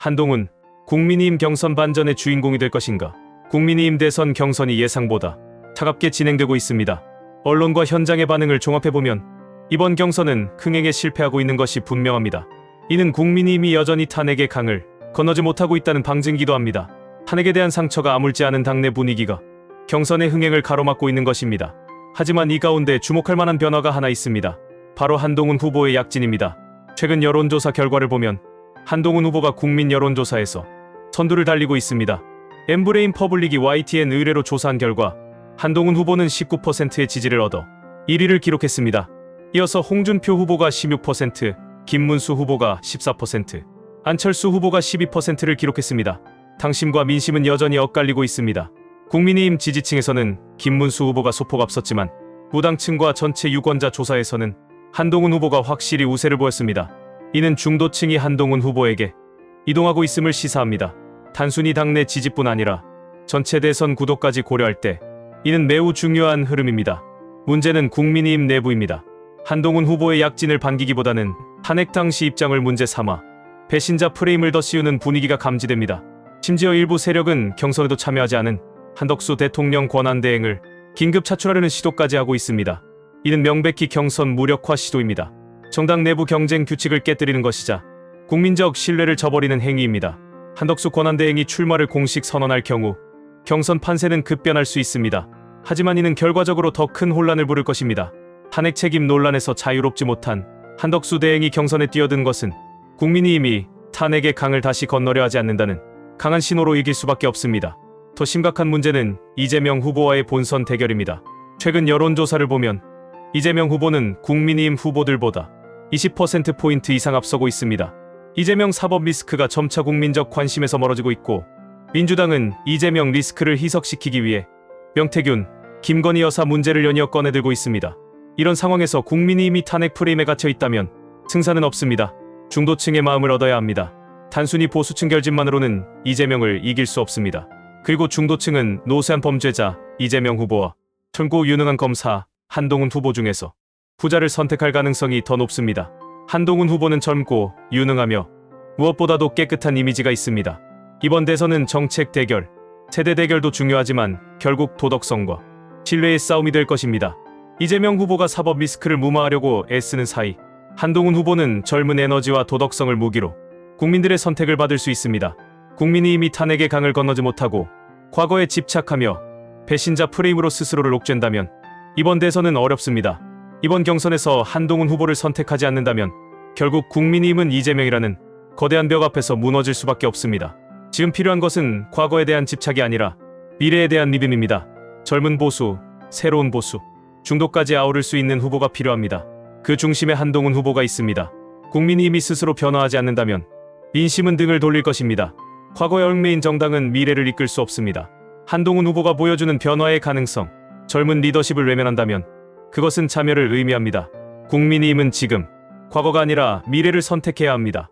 한동훈, 국민의힘 경선 반전의 주인공이 될 것인가? 국민의힘 대선 경선이 예상보다 차갑게 진행되고 있습니다. 언론과 현장의 반응을 종합해보면 이번 경선은 흥행에 실패하고 있는 것이 분명합니다. 이는 국민의힘이 여전히 탄핵의 강을 건너지 못하고 있다는 방증이기도 합니다. 탄핵에 대한 상처가 아물지 않은 당내 분위기가 경선의 흥행을 가로막고 있는 것입니다. 하지만 이 가운데 주목할 만한 변화가 하나 있습니다. 바로 한동훈 후보의 약진입니다. 최근 여론조사 결과를 보면 한동훈 후보가 국민 여론조사에서 선두를 달리고 있습니다. 엠브레인 퍼블릭이 YTN 의뢰로 조사한 결과 한동훈 후보는 19%의 지지를 얻어 1위를 기록했습니다. 이어서 홍준표 후보가 16%, 김문수 후보가 14%, 안철수 후보가 12%를 기록했습니다. 당심과 민심은 여전히 엇갈리고 있습니다. 국민의힘 지지층에서는 김문수 후보가 소폭 앞섰지만 무당층과 전체 유권자 조사에서는 한동훈 후보가 확실히 우세를 보였습니다. 이는 중도층이 한동훈 후보에게 이동하고 있음을 시사합니다. 단순히 당내 지지뿐 아니라 전체 대선 구도까지 고려할 때 이는 매우 중요한 흐름입니다. 문제는 국민의힘 내부입니다. 한동훈 후보의 약진을 반기기보다는 탄핵 당시 입장을 문제 삼아 배신자 프레임을 더 씌우는 분위기가 감지됩니다. 심지어 일부 세력은 경선에도 참여하지 않은 한덕수 대통령 권한대행을 긴급 차출하려는 시도까지 하고 있습니다. 이는 명백히 경선 무력화 시도입니다. 정당 내부 경쟁 규칙을 깨뜨리는 것이자 국민적 신뢰를 저버리는 행위입니다. 한덕수 권한대행이 출마를 공식 선언할 경우 경선 판세는 급변할 수 있습니다. 하지만 이는 결과적으로 더 큰 혼란을 부를 것입니다. 탄핵 책임 논란에서 자유롭지 못한 한덕수 대행이 경선에 뛰어든 것은 국민의힘이 탄핵의 강을 다시 건너려 하지 않는다는 강한 신호로 이길 수밖에 없습니다. 더 심각한 문제는 이재명 후보와의 본선 대결입니다. 최근 여론조사를 보면 이재명 후보는 국민의힘 후보들보다 20%포인트 이상 앞서고 있습니다. 이재명 사법 리스크가 점차 국민적 관심에서 멀어지고 있고 민주당은 이재명 리스크를 희석시키기 위해 명태균, 김건희 여사 문제를 연이어 꺼내들고 있습니다. 이런 상황에서 국민의힘이 탄핵 프레임에 갇혀 있다면 승산은 없습니다. 중도층의 마음을 얻어야 합니다. 단순히 보수층 결집만으로는 이재명을 이길 수 없습니다. 그리고 중도층은 노쇠한 범죄자 이재명 후보와 젊고 유능한 검사 한동훈 후보 중에서 후자를 선택할 가능성이 더 높습니다. 한동훈 후보는 젊고 유능하며 무엇보다도 깨끗한 이미지가 있습니다. 이번 대선은 정책 대결, 세대 대결도 중요하지만 결국 도덕성과 신뢰의 싸움이 될 것입니다. 이재명 후보가 사법 리스크를 무마하려고 애쓰는 사이 한동훈 후보는 젊은 에너지와 도덕성을 무기로 국민들의 선택을 받을 수 있습니다. 국민의힘이 탄핵의 강을 건너지 못하고 과거에 집착하며 배신자 프레임으로 스스로를 옥죄다면 이번 대선은 어렵습니다. 이번 경선에서 한동훈 후보를 선택하지 않는다면 결국 국민의힘은 이재명이라는 거대한 벽 앞에서 무너질 수밖에 없습니다. 지금 필요한 것은 과거에 대한 집착이 아니라 미래에 대한 믿음입니다. 젊은 보수, 새로운 보수, 중도까지 아우를 수 있는 후보가 필요합니다. 그 중심에 한동훈 후보가 있습니다. 국민의힘이 스스로 변화하지 않는다면 민심은 등을 돌릴 것입니다. 과거에 얽매인 정당은 미래를 이끌 수 없습니다. 한동훈 후보가 보여주는 변화의 가능성, 젊은 리더십을 외면한다면 그것은 참여를 의미합니다. 국민의힘은 지금, 과거가 아니라 미래를 선택해야 합니다.